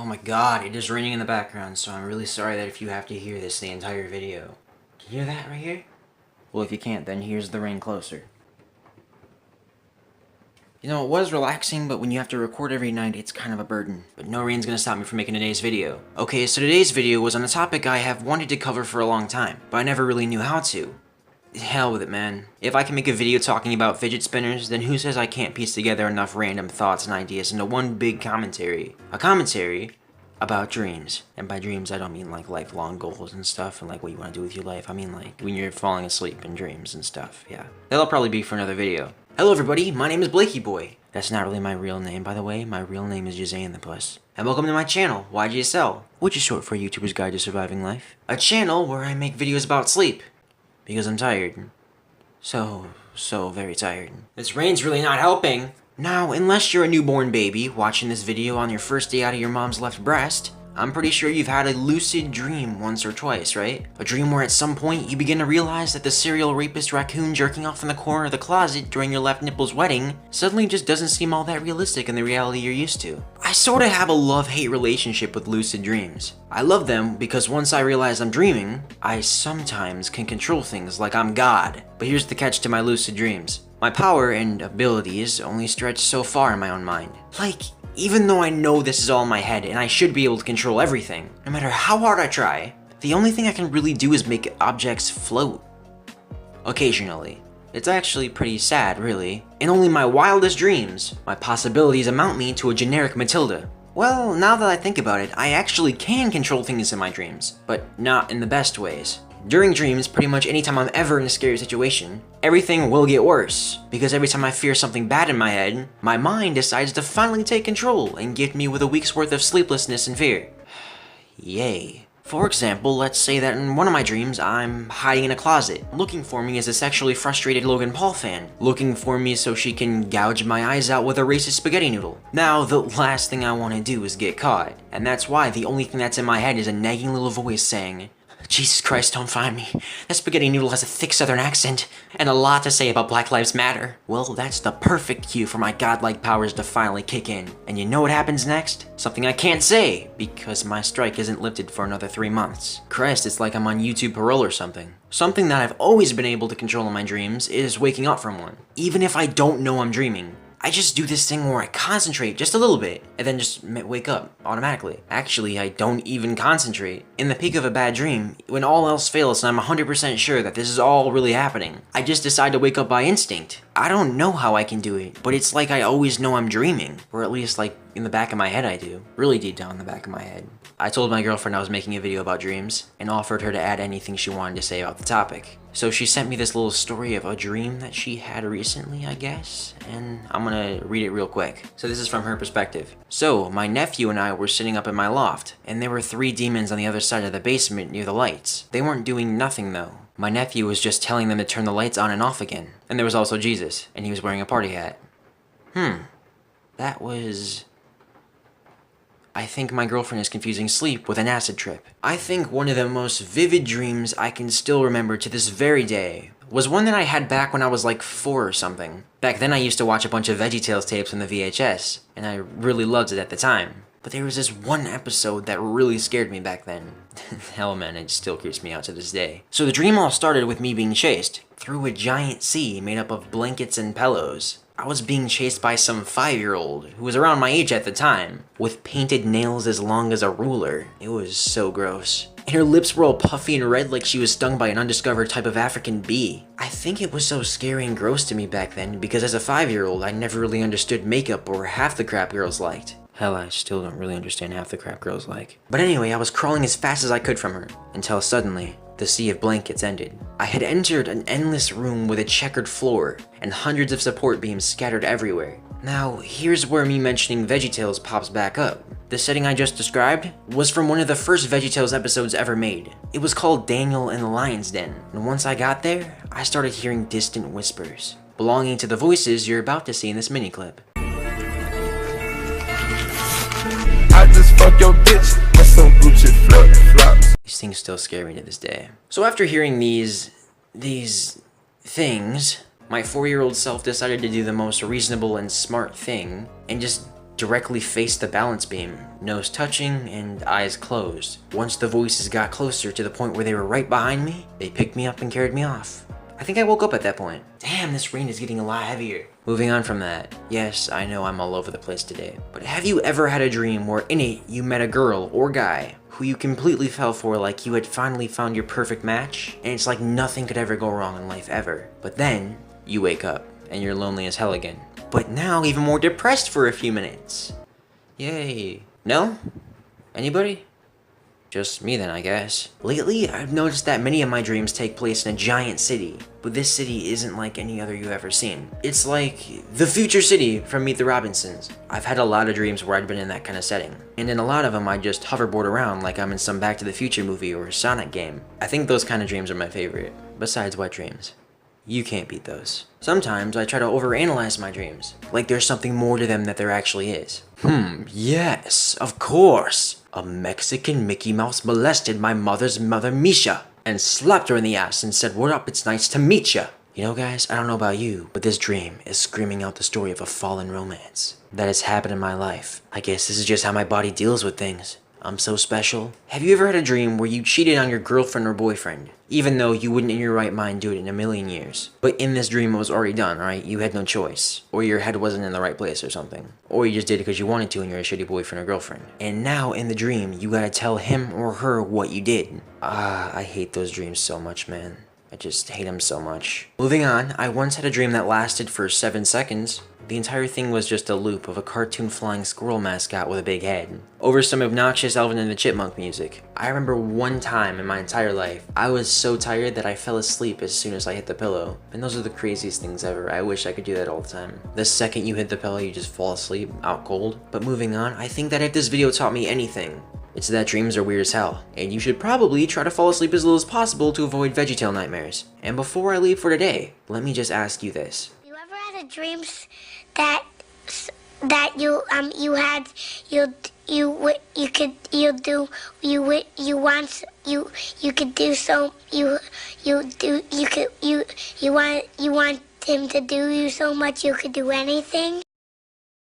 Oh my god, it is raining in the background, so I'm really sorry that if you have to hear this the entire video. Can you hear that right here? Well, if you can't, then here's the rain closer. You know, it was relaxing, but when you have to record every night, it's kind of a burden. But no rain's gonna stop me from making today's video. Okay, so today's video was on a topic I have wanted to cover for a long time, but I never really knew how to. Hell with it, man. If I can make a video talking about fidget spinners, then who says I can't piece together enough random thoughts and ideas into one big commentary? A commentary about dreams. And by dreams, I don't mean like lifelong goals and stuff and like what you want to do with your life. I mean like when you're falling asleep in dreams and stuff, yeah. That'll probably be for another video. Hello everybody, my name is BlakeyBoi. That's not really my real name, by the way. My real name is YGSL. And welcome to my channel, YGSL, which is short for YouTuber's Guide to Surviving Life. A channel where I make videos about sleep. Because I'm tired. So very tired. This rain's really not helping. Now, unless you're a newborn baby watching this video on your first day out of your mom's left breast, I'm pretty sure you've had a lucid dream once or twice, right? A dream where at some point you begin to realize that the serial rapist raccoon jerking off in the corner of the closet during your left nipple's wedding suddenly just doesn't seem all that realistic in the reality you're used to. I sorta have a love-hate relationship with lucid dreams. I love them because once I realize I'm dreaming, I sometimes can control things like I'm God. But here's the catch to my lucid dreams. My power and abilities only stretch so far in my own mind. Like, even though I know this is all in my head and I should be able to control everything, no matter how hard I try, the only thing I can really do is make objects float. Occasionally. It's actually pretty sad, really. In only my wildest dreams, my possibilities amount me to a generic Matilda. Well, now that I think about it, I actually can control things in my dreams, but not in the best ways. During dreams, pretty much anytime I'm ever in a scary situation, everything will get worse, because every time I fear something bad in my head, my mind decides to finally take control and gift me with a week's worth of sleeplessness and fear. Yay. For example, let's say that in one of my dreams, I'm hiding in a closet. Looking for me is a sexually frustrated Logan Paul fan, looking for me so she can gouge my eyes out with a racist spaghetti noodle. Now, the last thing I want to do is get caught, and that's why the only thing that's in my head is a nagging little voice saying, "Jesus Christ, don't find me. That spaghetti noodle has a thick southern accent, and a lot to say about Black Lives Matter." Well, that's the perfect cue for my godlike powers to finally kick in. And you know what happens next? Something I can't say, because my strike isn't lifted for another 3 months. Christ, it's like I'm on YouTube parole or something. Something that I've always been able to control in my dreams is waking up from one. Even if I don't know I'm dreaming, I just do this thing where I concentrate just a little bit, and then just wake up automatically. Actually, I don't even concentrate. In the peak of a bad dream, when all else fails and I'm 100% sure that this is all really happening, I just decide to wake up by instinct. I don't know how I can do it, but it's like I always know I'm dreaming. Or at least like in the back of my head I do. Really deep down in the back of my head. I told my girlfriend I was making a video about dreams, and offered her to add anything she wanted to say about the topic. So she sent me this little story of a dream that she had recently, I guess, and I'm gonna read it real quick. So this is from her perspective. So, my nephew and I were sitting up in my loft, and there were 3 demons on the other side of the basement near the lights. They weren't doing nothing though. My nephew was just telling them to turn the lights on and off again. And there was also Jesus, and he was wearing a party hat. That was... I think my girlfriend is confusing sleep with an acid trip. I think one of the most vivid dreams I can still remember to this very day was one that I had back when I was like 4 or something. Back then I used to watch a bunch of VeggieTales tapes on the VHS, and I really loved it at the time. But there was this one episode that really scared me back then. Hell man, it still creeps me out to this day. So the dream all started with me being chased through a giant sea made up of blankets and pillows. I was being chased by some 5-year-old, who was around my age at the time, with painted nails as long as a ruler. It was so gross. And her lips were all puffy and red like she was stung by an undiscovered type of African bee. I think it was so scary and gross to me back then because as a 5-year-old, I never really understood makeup or half the crap girls liked. Hell, I still don't really understand half the crap girls like. But anyway, I was crawling as fast as I could from her, until suddenly, the sea of blankets ended. I had entered an endless room with a checkered floor, and hundreds of support beams scattered everywhere. Now, here's where me mentioning VeggieTales pops back up. The setting I just described was from one of the first VeggieTales episodes ever made. It was called Daniel in the Lion's Den, and once I got there, I started hearing distant whispers, belonging to the voices you're about to see in this mini clip. I just fuck your bitch, that's some Gucci flip-flops. These things still scare me to this day. So after hearing these things, my 4-year-old self decided to do the most reasonable and smart thing and just directly faced the balance beam, nose touching and eyes closed. Once the voices got closer to the point where they were right behind me, they picked me up and carried me off. I think I woke up at that point. Damn, this rain is getting a lot heavier. Moving on from that, yes, I know I'm all over the place today, but have you ever had a dream where in it you met a girl or guy who you completely fell for, like you had finally found your perfect match, and it's like nothing could ever go wrong in life ever, but then you wake up and you're lonely as hell again, but now even more depressed for a few minutes? Yay. No? Anybody? Just me then, I guess. Lately, I've noticed that many of my dreams take place in a giant city, but this city isn't like any other you've ever seen. It's like the future city from Meet the Robinsons. I've had a lot of dreams where I'd been in that kind of setting, and in a lot of them I just hoverboard around like I'm in some Back to the Future movie or Sonic game. I think those kind of dreams are my favorite, besides wet dreams. You can't beat those. Sometimes I try to overanalyze my dreams, like there's something more to them that there actually is. Yes, of course. A Mexican Mickey Mouse molested my mother's mother, Misha, and slapped her in the ass and said, "What up, it's nice to meet ya." You know, guys, I don't know about you, but this dream is screaming out the story of a fallen romance that has happened in my life. I guess this is just how my body deals with things. I'm so special. Have you ever had a dream where you cheated on your girlfriend or boyfriend, even though you wouldn't in your right mind do it in a million years? But in this dream it was already done, right? You had no choice. Or your head wasn't in the right place or something. Or you just did it because you wanted to and you're a shitty boyfriend or girlfriend. And now in the dream, you gotta tell him or her what you did. I hate those dreams so much, man. I just hate them so much. Moving on, I once had a dream that lasted for 7 seconds. The entire thing was just a loop of a cartoon flying squirrel mascot with a big head, over some obnoxious Alvin and the Chipmunk music. I remember one time in my entire life, I was so tired that I fell asleep as soon as I hit the pillow. And those are the craziest things ever. I wish I could do that all the time. The second you hit the pillow, you just fall asleep, out cold. But moving on, I think that if this video taught me anything, it's that dreams are weird as hell, and you should probably try to fall asleep as little as possible to avoid VeggieTale nightmares. And before I leave for today, let me just ask you this. You ever had a dreams that you want him to do you so much you could do anything?